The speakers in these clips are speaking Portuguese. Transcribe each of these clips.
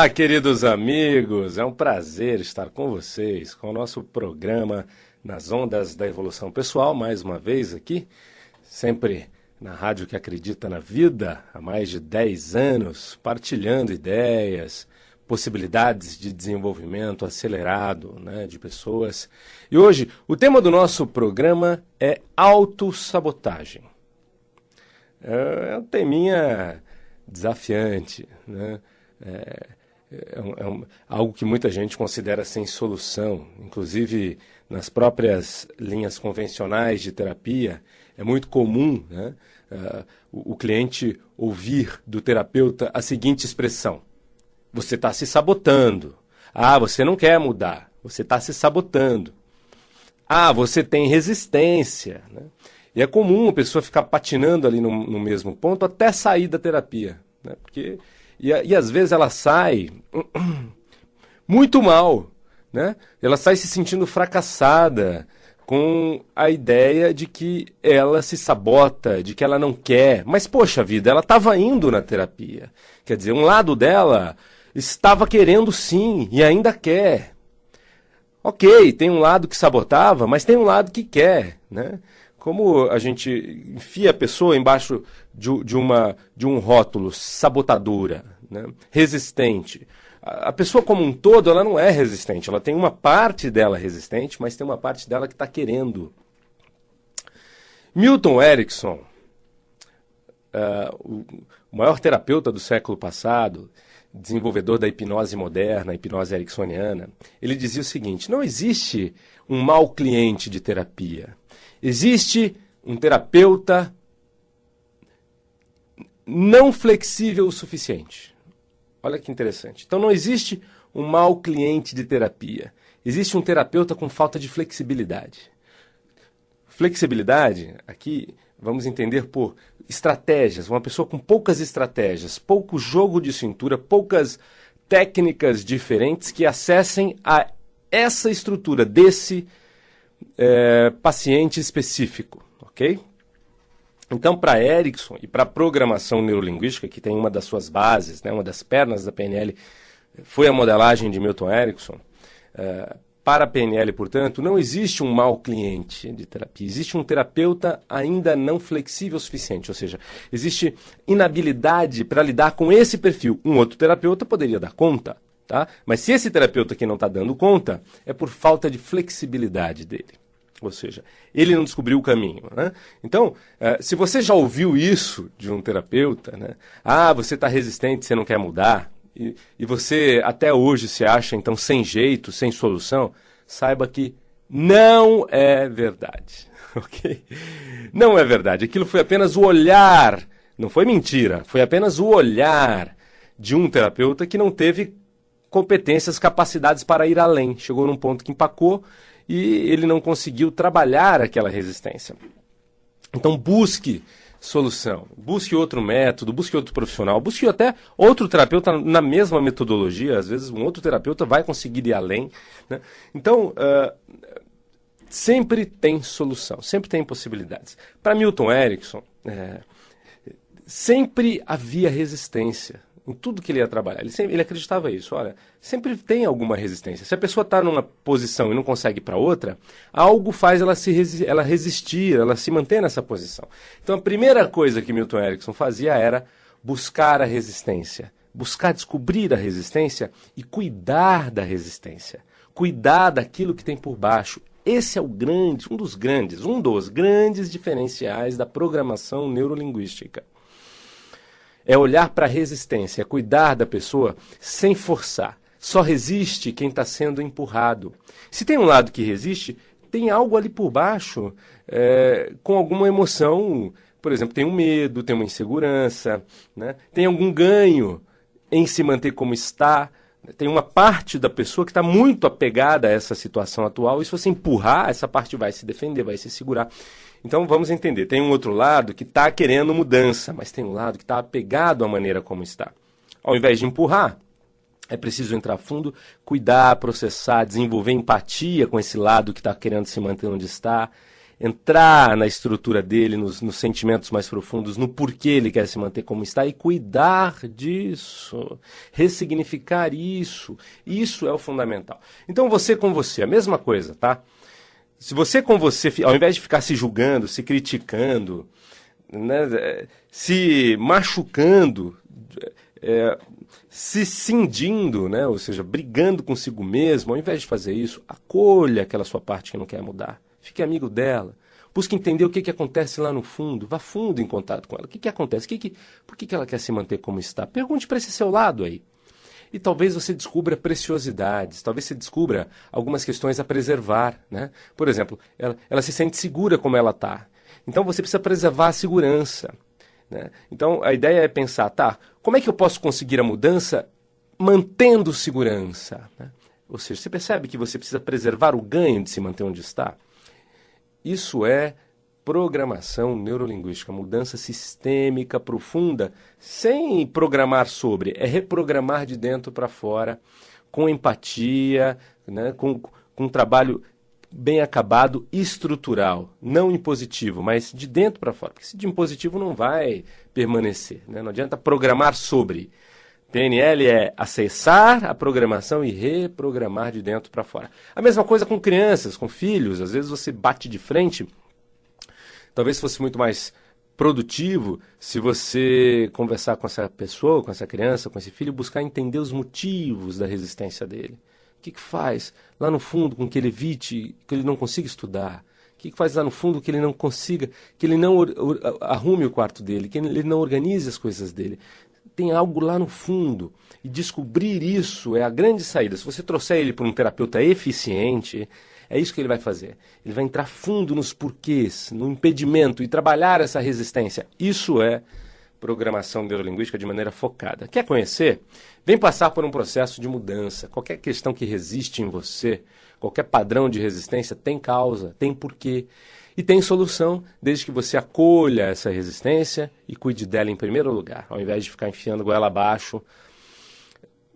Olá, queridos amigos, é um prazer estar com vocês, com o nosso programa Nas Ondas da Evolução Pessoal, mais uma vez aqui, sempre na rádio que acredita na vida, há mais de 10 anos, partilhando ideias, possibilidades de desenvolvimento acelerado, né, de pessoas. E hoje, o tema do nosso programa é autossabotagem. É um teminha desafiante, né? Algo que muita gente considera sem solução. Inclusive, nas próprias linhas convencionais de terapia, é muito comum, né, o cliente ouvir do terapeuta a seguinte expressão: você está se sabotando. Ah, você não quer mudar. Você está se sabotando. Ah, você tem resistência, né? E é comum a pessoa ficar patinando ali no mesmo ponto até sair da terapia, né? E às vezes ela sai muito mal, né? Ela sai se sentindo fracassada, com a ideia de que ela se sabota, de que ela não quer. Mas, poxa vida, ela estava indo na terapia. Quer dizer, um lado dela estava querendo sim, e ainda quer. Ok, tem um lado que sabotava, mas tem um lado que quer, né? Como a gente enfia a pessoa embaixo de um rótulo, sabotadora, né? Resistente. A pessoa como um todo, ela não é resistente. Ela tem uma parte dela resistente, mas tem uma parte dela que está querendo. Milton Erickson, o maior terapeuta do século passado, desenvolvedor da hipnose moderna, a hipnose ericksoniana, ele dizia o seguinte: não existe um mau cliente de terapia. Existe um terapeuta não flexível o suficiente. Olha que interessante. Então não existe um mau cliente de terapia. Existe um terapeuta com falta de flexibilidade. Flexibilidade, aqui vamos entender por estratégias. Uma pessoa com poucas estratégias, pouco jogo de cintura, poucas técnicas diferentes que acessem a essa estrutura desse paciente específico, ok? Então, para Erickson e para a programação neurolinguística, que tem uma das suas bases, né, uma das pernas da PNL, foi a modelagem de Milton Erickson. Para a PNL, portanto, não existe um mau cliente de terapia. Existe um terapeuta ainda não flexível o suficiente, ou seja, existe inabilidade para lidar com esse perfil. Um outro terapeuta poderia dar conta, tá? Mas se esse terapeuta aqui não está dando conta, é por falta de flexibilidade dele. Ou seja, ele não descobriu o caminho, né? Então, se você já ouviu isso de um terapeuta, né? Ah, você está resistente, você não quer mudar, e você até hoje se acha, então, sem jeito, sem solução, saiba que não é verdade, ok? Não é verdade. Aquilo foi apenas o olhar, não foi mentira, foi apenas o olhar de um terapeuta que não teve competências, capacidades para ir além. Chegou num ponto que empacou e ele não conseguiu trabalhar aquela resistência. Então busque solução, busque outro método, busque outro profissional, busque até outro terapeuta na mesma metodologia. Às vezes um outro terapeuta vai conseguir ir além, né? Então, sempre tem solução, sempre tem possibilidades. Para Milton Erickson, sempre havia resistência em tudo que ele ia trabalhar. Ele acreditava isso. Olha, sempre tem alguma resistência. Se a pessoa está numa posição e não consegue ir para outra, algo faz ela resistir, ela se manter nessa posição. Então a primeira coisa que Milton Erickson fazia era buscar a resistência, buscar descobrir a resistência e cuidar da resistência, cuidar daquilo que tem por baixo. Esse é um dos grandes diferenciais da programação neurolinguística. É olhar para a resistência, é cuidar da pessoa sem forçar. Só resiste quem está sendo empurrado. Se tem um lado que resiste, tem algo ali por baixo com alguma emoção. Por exemplo, tem um medo, tem uma insegurança, né? Tem algum ganho em se manter como está. Tem uma parte da pessoa que está muito apegada a essa situação atual. E se você empurrar, essa parte vai se defender, vai se segurar. Então vamos entender, tem um outro lado que está querendo mudança, mas tem um lado que está apegado à maneira como está. Ao invés de empurrar, é preciso entrar fundo, cuidar, processar, desenvolver empatia com esse lado que está querendo se manter onde está. entrar na estrutura dele, nos sentimentos mais profundos, no porquê ele quer se manter como está e cuidar disso, ressignificar isso. Isso é o fundamental. Então você com você, a mesma coisa, tá? Se você com você, ao invés de ficar se julgando, se criticando, né, se machucando, se cindindo, né, ou seja, brigando consigo mesmo, ao invés de fazer isso, acolha aquela sua parte que não quer mudar. Fique amigo dela. Busque entender o que acontece lá no fundo. Vá fundo em contato com ela. O que acontece? Por que ela quer se manter como está? Pergunte para esse seu lado aí. E talvez você descubra preciosidades, talvez você descubra algumas questões a preservar, né? Por exemplo, ela se sente segura como ela está. Então você precisa preservar a segurança, né? Então a ideia é pensar, tá, como é que eu posso conseguir a mudança mantendo segurança, né? Ou seja, você percebe que você precisa preservar o ganho de se manter onde está? Isso é programação neurolinguística, mudança sistêmica profunda, sem programar sobre, é reprogramar de dentro para fora, com empatia, né, com um trabalho bem acabado, estrutural, não impositivo, mas de dentro para fora, porque se de impositivo não vai permanecer, né? Não adianta programar sobre. PNL é acessar a programação e reprogramar de dentro para fora. A mesma coisa com crianças, com filhos. Às vezes você bate de frente. Talvez fosse muito mais produtivo se você conversar com essa pessoa, com essa criança, com esse filho, buscar entender os motivos da resistência dele. O que faz lá no fundo com que ele evite, que ele não consiga estudar? O que faz lá no fundo que ele não consiga, que ele não arrume o quarto dele, que ele não organize as coisas dele? Tem algo lá no fundo, e descobrir isso é a grande saída. Se você trouxer ele para um terapeuta eficiente, é isso que ele vai fazer. Ele vai entrar fundo nos porquês, no impedimento e trabalhar essa resistência. Isso é programação neurolinguística de maneira focada. Quer conhecer? Vem passar por um processo de mudança. Qualquer questão que resiste em você, qualquer padrão de resistência tem causa, tem porquê. E tem solução, desde que você acolha essa resistência e cuide dela em primeiro lugar, ao invés de ficar enfiando goela abaixo,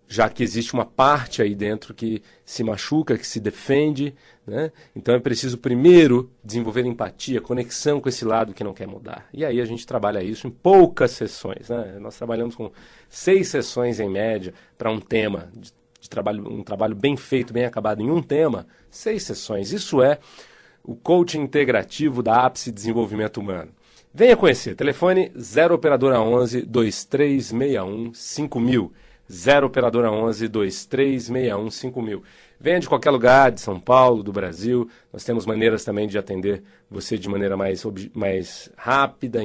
já que existe uma parte aí dentro que se machuca, que se defende, né? Então é preciso primeiro desenvolver empatia, conexão com esse lado que não quer mudar. E aí a gente trabalha isso em poucas sessões, né? Nós trabalhamos com 6 sessões em média para um tema, um trabalho bem feito, bem acabado em um tema, 6 sessões. Isso é o coaching integrativo da Ápice Desenvolvimento Humano. Venha conhecer. Telefone 0 operadora 11 2361 5000. 0 operadora 11 2361 5000. Venha de qualquer lugar, de São Paulo, do Brasil. Nós temos maneiras também de atender você de maneira mais rápida,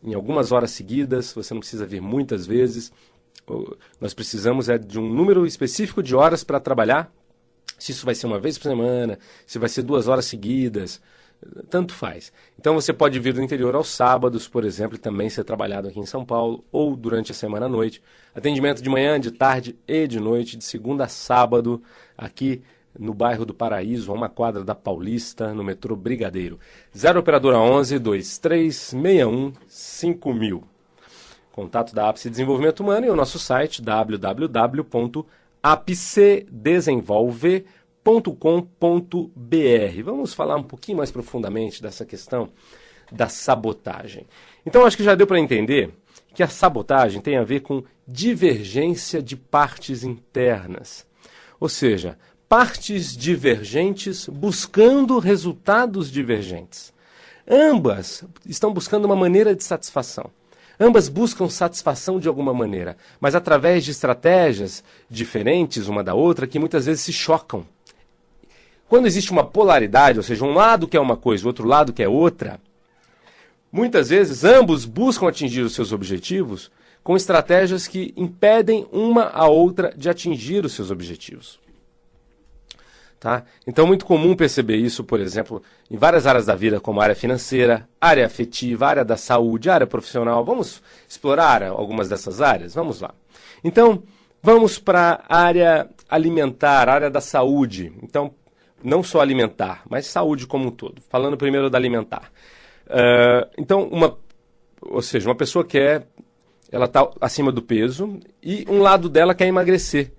em algumas horas seguidas. Você não precisa vir muitas vezes. Nós precisamos de um número específico de horas para trabalhar. Se isso vai ser uma vez por semana, se vai ser 2 horas seguidas, tanto faz. Então você pode vir do interior aos sábados, por exemplo, e também ser trabalhado aqui em São Paulo, ou durante a semana à noite. Atendimento de manhã, de tarde e de noite, de segunda a sábado, aqui no bairro do Paraíso, a 1 quadra da Paulista, no metrô Brigadeiro. 0 operadora 11 2361 5000. Contato da Ápice Desenvolvimento Humano e o nosso site www.apicedesenvolve.com.br. Vamos falar um pouquinho mais profundamente dessa questão da sabotagem. Então, acho que já deu para entender que a sabotagem tem a ver com divergência de partes internas. Ou seja, partes divergentes buscando resultados divergentes. Ambas estão buscando uma maneira de satisfação. Ambas buscam satisfação de alguma maneira, mas através de estratégias diferentes uma da outra que muitas vezes se chocam. Quando existe uma polaridade, ou seja, um lado quer uma coisa, o outro lado quer outra, muitas vezes ambos buscam atingir os seus objetivos com estratégias que impedem uma a outra de atingir os seus objetivos. Tá? Então é muito comum perceber isso, por exemplo, em várias áreas da vida, como a área financeira, área afetiva, área da saúde, área profissional. Vamos explorar algumas dessas áreas? Vamos lá. Então, vamos para a área alimentar, a área da saúde. Então, não só alimentar, mas saúde como um todo. Falando primeiro da alimentar. Então, ou seja, uma pessoa ela está acima do peso e um lado dela quer emagrecer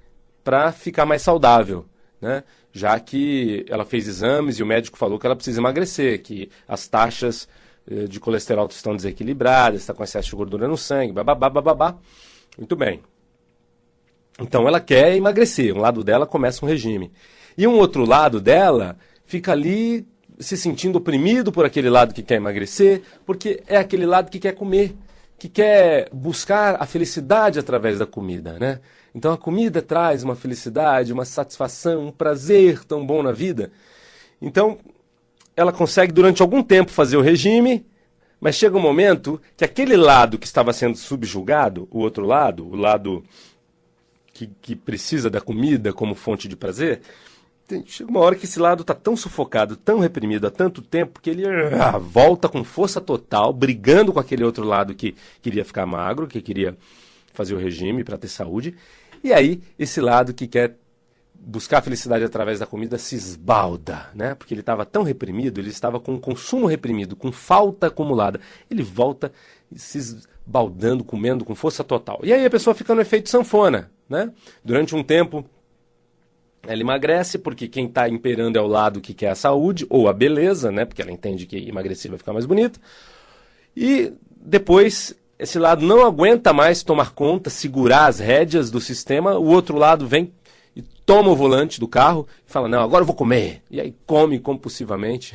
para ficar mais saudável. né? Já que ela fez exames e o médico falou que ela precisa emagrecer, que as taxas de colesterol estão desequilibradas, está com excesso de gordura no sangue, bababá, bababá. Muito bem. Então ela quer emagrecer, um lado dela começa um regime. E um outro lado dela fica ali se sentindo oprimido por aquele lado que quer emagrecer, porque é aquele lado que quer comer, que quer buscar a felicidade através da comida, né? Então a comida traz uma felicidade, uma satisfação, um prazer tão bom na vida. Então ela consegue durante algum tempo fazer o regime, mas chega um momento que aquele lado que estava sendo subjugado, o outro lado, o lado que precisa da comida como fonte de prazer, chega uma hora que esse lado está tão sufocado, tão reprimido há tanto tempo, que ele volta com força total, brigando com aquele outro lado que queria ficar magro, que queria fazer o regime para ter saúde. E aí, esse lado que quer buscar a felicidade através da comida se esbalda, né? Porque ele estava tão reprimido, ele estava com o consumo reprimido, com falta acumulada. Ele volta se esbaldando, comendo com força total. E aí a pessoa fica no efeito sanfona, né? Durante um tempo, ela emagrece, porque quem está imperando é o lado que quer a saúde, ou a beleza, né? Porque ela entende que emagrecer vai ficar mais bonito. E depois, esse lado não aguenta mais tomar conta, segurar as rédeas do sistema, o outro lado vem e toma o volante do carro e fala, não, agora eu vou comer. E aí come compulsivamente.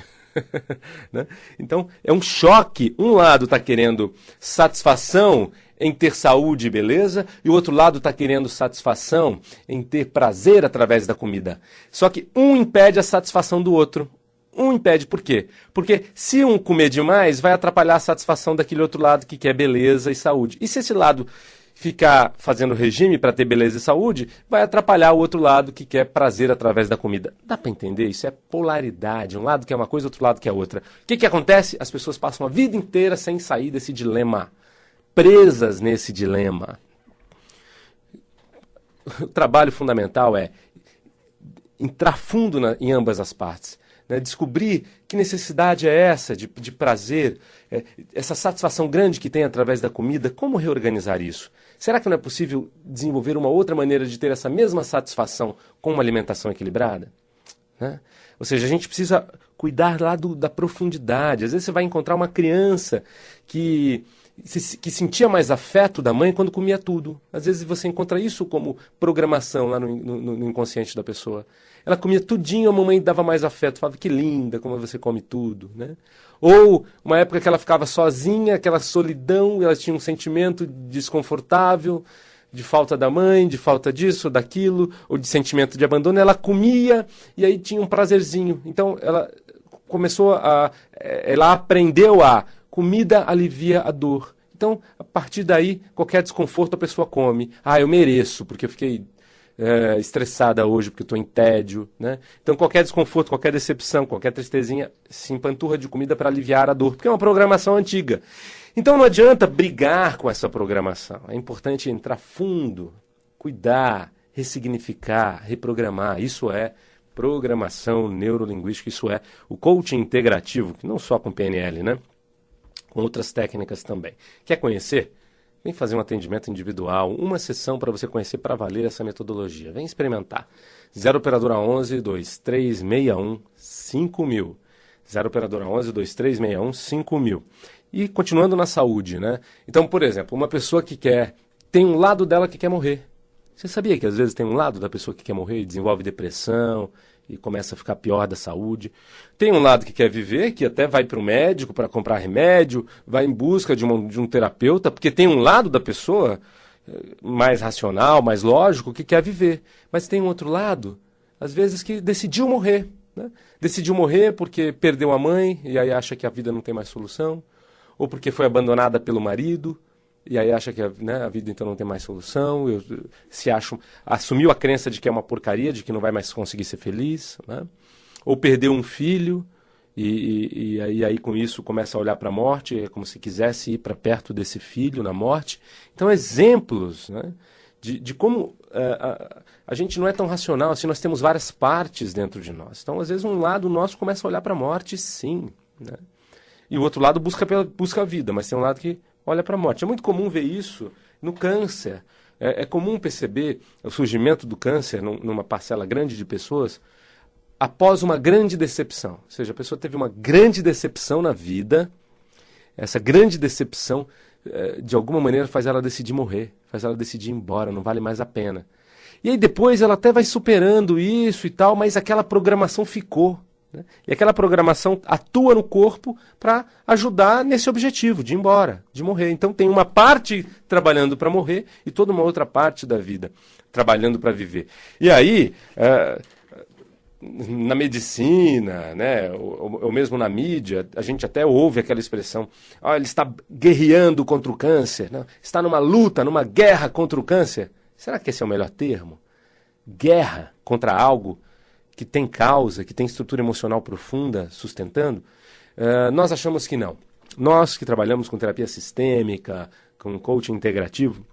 Né? Então, é um choque. Um lado está querendo satisfação em ter saúde e beleza, e o outro lado está querendo satisfação em ter prazer através da comida. Só que um impede a satisfação do outro. Um impede, por quê? Porque se um comer demais, vai atrapalhar a satisfação daquele outro lado que quer beleza e saúde. E se esse lado ficar fazendo regime para ter beleza e saúde, vai atrapalhar o outro lado que quer prazer através da comida. Dá para entender? Isso é polaridade. Um lado quer uma coisa, outro lado quer outra. O que acontece? As pessoas passam a vida inteira sem sair desse dilema, presas nesse dilema. O trabalho fundamental é entrar fundo em ambas as partes. Né, descobrir que necessidade é essa de prazer, essa satisfação grande que tem através da comida, como reorganizar isso? Será que não é possível desenvolver uma outra maneira de ter essa mesma satisfação com uma alimentação equilibrada? Né? Ou seja, a gente precisa cuidar lá da profundidade. Às vezes você vai encontrar uma criança que sentia mais afeto da mãe quando comia tudo. Às vezes você encontra isso como programação lá no inconsciente da pessoa. Ela comia tudinho, a mamãe dava mais afeto, falava que linda, como você come tudo, né? Ou uma época que ela ficava sozinha, aquela solidão, ela tinha um sentimento desconfortável, de falta da mãe, de falta disso, daquilo, ou de sentimento de abandono, ela comia e aí tinha um prazerzinho. Então ela ela aprendeu a comida alivia a dor. Então, a partir daí, qualquer desconforto a pessoa come. Ah, eu mereço, porque eu fiquei estressada hoje, porque eu estou em tédio. Né? Então, qualquer desconforto, qualquer decepção, qualquer tristezinha, se empanturra de comida para aliviar a dor, porque é uma programação antiga. Então, não adianta brigar com essa programação. É importante entrar fundo, cuidar, ressignificar, reprogramar. Isso é programação neurolinguística, isso é o coaching integrativo, que não só com PNL, né? Com outras técnicas também. Quer conhecer? Vem fazer um atendimento individual, uma sessão para você conhecer para valer essa metodologia. Vem experimentar. 0 operadora 11 2361 5000. 0 operadora 11 2361 5000. E continuando na saúde, né? Então, por exemplo, uma pessoa que tem um lado dela que quer morrer. Você sabia que às vezes tem um lado da pessoa que quer morrer e desenvolve depressão e começa a ficar pior da saúde? Tem um lado que quer viver, que até vai para o médico para comprar remédio, vai em busca de um terapeuta, porque tem um lado da pessoa mais racional, mais lógico, que quer viver. Mas tem um outro lado, às vezes, que decidiu morrer. Né? Decidiu morrer porque perdeu a mãe e aí acha que a vida não tem mais solução, ou porque foi abandonada pelo marido, e aí acha que a vida então não tem mais solução, assumiu a crença de que é uma porcaria, de que não vai mais conseguir ser feliz, né? Ou perdeu um filho, e aí com isso começa a olhar para a morte, é como se quisesse ir para perto desse filho na morte. Então, exemplos, né, de como a gente não é tão racional, assim, nós temos várias partes dentro de nós. Então, às vezes, um lado nosso começa a olhar para a morte, sim, né? E o outro lado busca a vida, mas tem um lado que olha para a morte. É muito comum ver isso no câncer. É comum perceber o surgimento do câncer numa parcela grande de pessoas após uma grande decepção. Ou seja, a pessoa teve uma grande decepção na vida, essa grande decepção, de alguma maneira, faz ela decidir morrer, faz ela decidir ir embora, não vale mais a pena. E aí depois ela até vai superando isso e tal, mas aquela programação ficou. Né? E aquela programação atua no corpo para ajudar nesse objetivo, de ir embora, de morrer. Então tem uma parte trabalhando para morrer e toda uma outra parte da vida trabalhando para viver. E aí, na medicina, né, ou mesmo na mídia, a gente até ouve aquela expressão, ele está guerreando contra o câncer, né? Está numa luta, numa guerra contra o câncer. Será que esse é o melhor termo? Guerra contra algo que tem causa, que tem estrutura emocional profunda sustentando? Nós achamos que não. Nós que trabalhamos com terapia sistêmica, com coaching integrativo,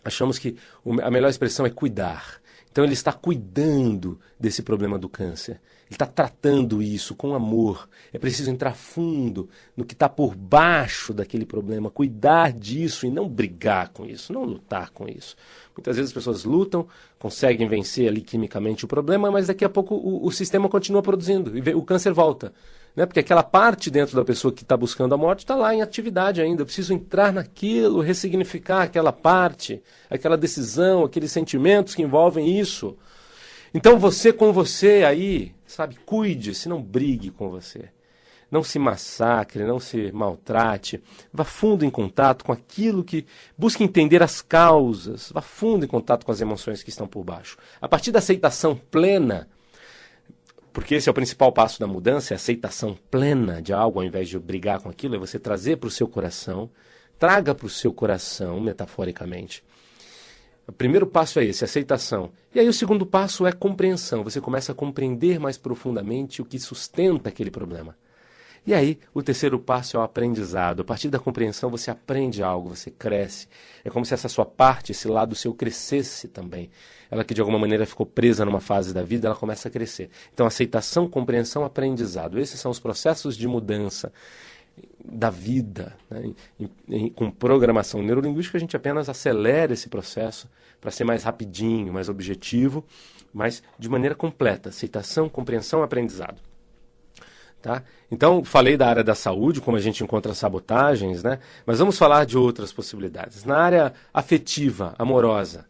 achamos que a melhor expressão é cuidar. Então ele está cuidando desse problema do câncer. Ele está tratando isso com amor. É preciso entrar fundo no que está por baixo daquele problema, cuidar disso e não brigar com isso, não lutar com isso. Muitas vezes as pessoas lutam, conseguem vencer ali quimicamente o problema, mas daqui a pouco o sistema continua produzindo e o câncer volta. Né? Porque aquela parte dentro da pessoa que está buscando a morte está lá em atividade ainda. Eu preciso entrar naquilo, ressignificar aquela parte, aquela decisão, aqueles sentimentos que envolvem isso. Então você com você aí, sabe, cuide-se, não brigue com você. Não se massacre, não se maltrate. Vá fundo em contato com aquilo que... Busque entender as causas. Vá fundo em contato com as emoções que estão por baixo. A partir da aceitação plena, porque esse é o principal passo da mudança, é a aceitação plena de algo, ao invés de brigar com aquilo, é você trazer para o seu coração, traga para o seu coração, metaforicamente. O primeiro passo é esse, aceitação. E aí o segundo passo é compreensão. Você começa a compreender mais profundamente o que sustenta aquele problema. E aí, o terceiro passo é o aprendizado. A partir da compreensão, você aprende algo, você cresce. É como se essa sua parte, esse lado seu, crescesse também. Ela que de alguma maneira ficou presa numa fase da vida, ela começa a crescer. Então, aceitação, compreensão, aprendizado. Esses são os processos de mudança da vida. Né? Com programação neurolinguística, a gente apenas acelera esse processo para ser mais rapidinho, mais objetivo, mas de maneira completa. Aceitação, compreensão, aprendizado. Tá? Então, falei da área da saúde, como a gente encontra sabotagens, né? Mas vamos falar de outras possibilidades. Na área afetiva, amorosa,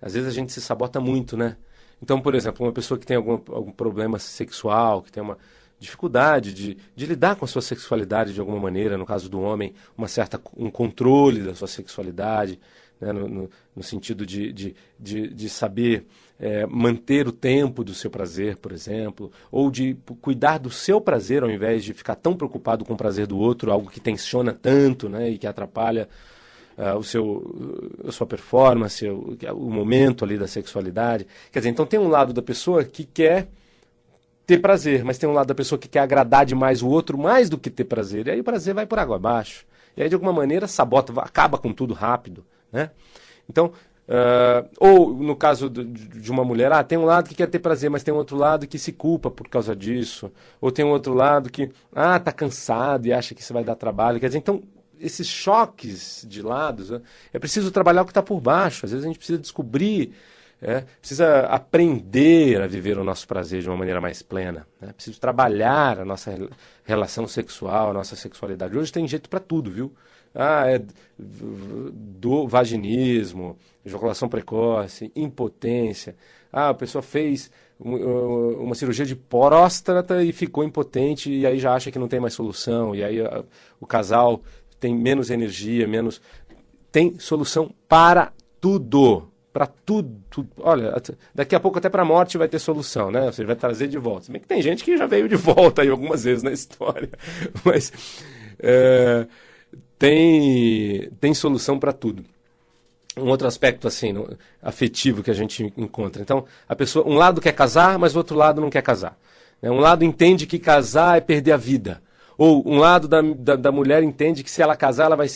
às vezes a gente se sabota muito, né? Então, por exemplo, uma pessoa que tem algum problema sexual, que tem uma dificuldade de lidar com a sua sexualidade de alguma maneira, no caso do homem, um controle da sua sexualidade, né? No sentido de saber manter o tempo do seu prazer, por exemplo, ou de cuidar do seu prazer ao invés de ficar tão preocupado com o prazer do outro, algo que tensiona tanto, né? E que atrapalha a sua performance, o momento ali da sexualidade. Quer dizer, então tem um lado da pessoa que quer ter prazer, mas tem um lado da pessoa que quer agradar demais o outro mais do que ter prazer. E aí o prazer vai por água abaixo. E aí, de alguma maneira, sabota, acaba com tudo rápido. Né? Então, ou no caso de uma mulher, tem um lado que quer ter prazer, mas tem um outro lado que se culpa por causa disso. Ou tem um outro lado que tá cansado e acha que isso vai dar trabalho. Quer dizer, então, esses choques de lados, é preciso trabalhar o que está por baixo. Às vezes a gente precisa descobrir, precisa aprender a viver o nosso prazer de uma maneira mais plena. Né? Preciso trabalhar a nossa relação sexual, a nossa sexualidade. Hoje tem jeito para tudo, viu? Do vaginismo, ejaculação precoce, impotência. A pessoa fez uma cirurgia de próstata e ficou impotente e aí já acha que não tem mais solução. E aí o casal tem menos energia, menos... Tem solução para tudo. Para tudo. Olha, daqui a pouco até para a morte vai ter solução, né? Ou seja, vai trazer de volta. Se bem que tem gente que já veio de volta aí algumas vezes na história. Mas tem solução para tudo. Um outro aspecto assim, afetivo que a gente encontra. Então, a pessoa, um lado quer casar, mas o outro lado não quer casar. Um lado entende que casar é perder a vida. Ou um lado da mulher entende que se ela casar, ela vai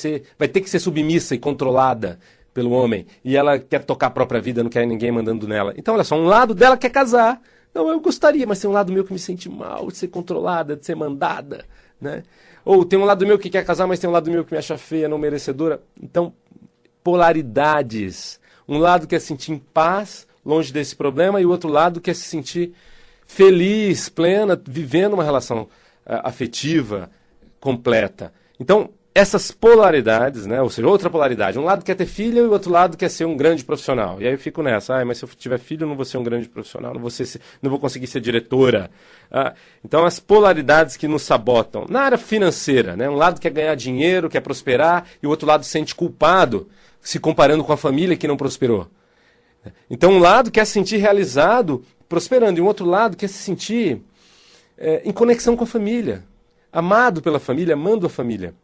ter que ser submissa e controlada pelo homem. E ela quer tocar a própria vida, não quer ninguém mandando nela. Então, olha só, um lado dela quer casar. Não, eu gostaria, mas tem um lado meu que me sente mal de ser controlada, de ser mandada. Né? Ou tem um lado meu que quer casar, mas tem um lado meu que me acha feia, não merecedora. Então, polaridades. Um lado quer se sentir em paz, longe desse problema, e o outro lado quer se sentir feliz, plena, vivendo uma relação afetiva completa. Então, essas polaridades, né? Ou seja, outra polaridade. Um lado quer ter filho e o outro lado quer ser um grande profissional. E aí eu fico nessa, mas se eu tiver filho eu não vou ser um grande profissional, não vou conseguir ser diretora. Então as polaridades que nos sabotam. Na área financeira, né? Um lado quer ganhar dinheiro, quer prosperar, e o outro lado se sente culpado, se comparando com a família que não prosperou. Então um lado quer se sentir realizado, prosperando, e o outro lado quer se sentir em conexão com a família, amado pela família, amando a família.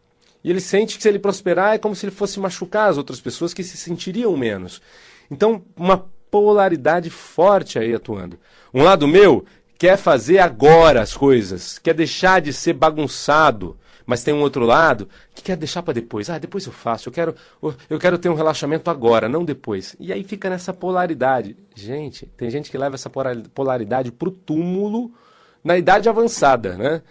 E ele sente que se ele prosperar é como se ele fosse machucar as outras pessoas que se sentiriam menos. Então, uma polaridade forte aí atuando. Um lado meu quer fazer agora as coisas, quer deixar de ser bagunçado, mas tem um outro lado que quer deixar para depois. Depois eu faço, eu quero ter um relaxamento agora, não depois. E aí fica nessa polaridade. Gente, tem gente que leva essa polaridade pro túmulo na idade avançada, né?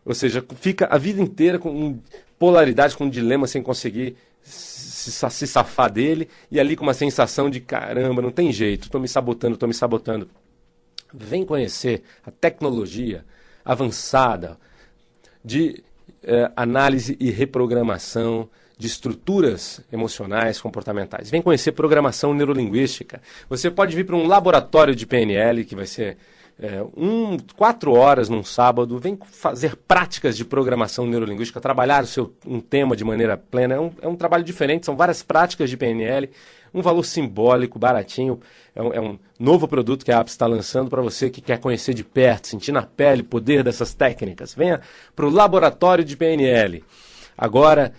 Ou seja, fica a vida inteira com polaridade, com um dilema sem conseguir se safar dele, e ali com uma sensação de caramba, não tem jeito, estou me sabotando. Vem conhecer a tecnologia avançada de análise e reprogramação de estruturas emocionais, comportamentais. Vem conhecer programação neurolinguística. Você pode vir para um laboratório de PNL, que vai ser 4 horas num sábado, vem fazer práticas de programação neurolinguística, trabalhar um tema de maneira plena. É um trabalho diferente, são várias práticas de PNL, um valor simbólico, baratinho. É um novo produto que a Apps está lançando para você que quer conhecer de perto, sentir na pele o poder dessas técnicas. Venha para o laboratório de PNL, agora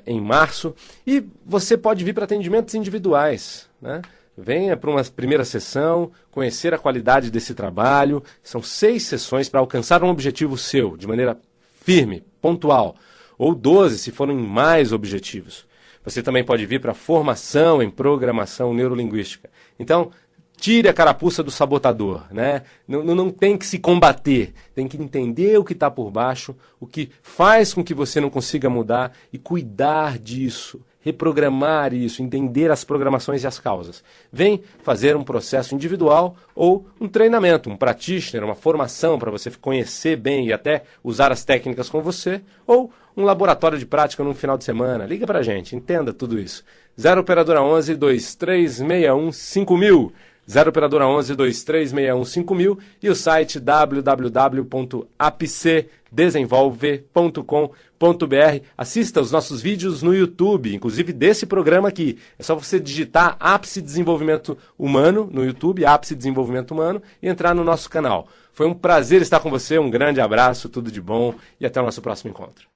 em março, e você pode vir para atendimentos individuais, né? Venha para uma primeira sessão, conhecer a qualidade desse trabalho. São 6 sessões para alcançar um objetivo seu, de maneira firme, pontual. Ou 12, se forem mais objetivos. Você também pode vir para a formação em programação neurolinguística. Então, tire a carapuça do sabotador, né? Não tem que se combater, tem que entender o que está por baixo, o que faz com que você não consiga mudar e cuidar disso. Reprogramar isso, entender as programações e as causas. Vem fazer um processo individual ou um treinamento, um practitioner, uma formação para você conhecer bem e até usar as técnicas com você, ou um laboratório de prática no final de semana. Liga para a gente, entenda tudo isso. 0 Operadora 11 2361 5000. 0 Operadora 11 2361 5000 e o site www.apcdesenvolve.com.br. Assista os nossos vídeos no YouTube, inclusive desse programa aqui. É só você digitar Ápice Desenvolvimento Humano no YouTube, Ápice Desenvolvimento Humano, e entrar no nosso canal. Foi um prazer estar com você, um grande abraço, tudo de bom e até o nosso próximo encontro.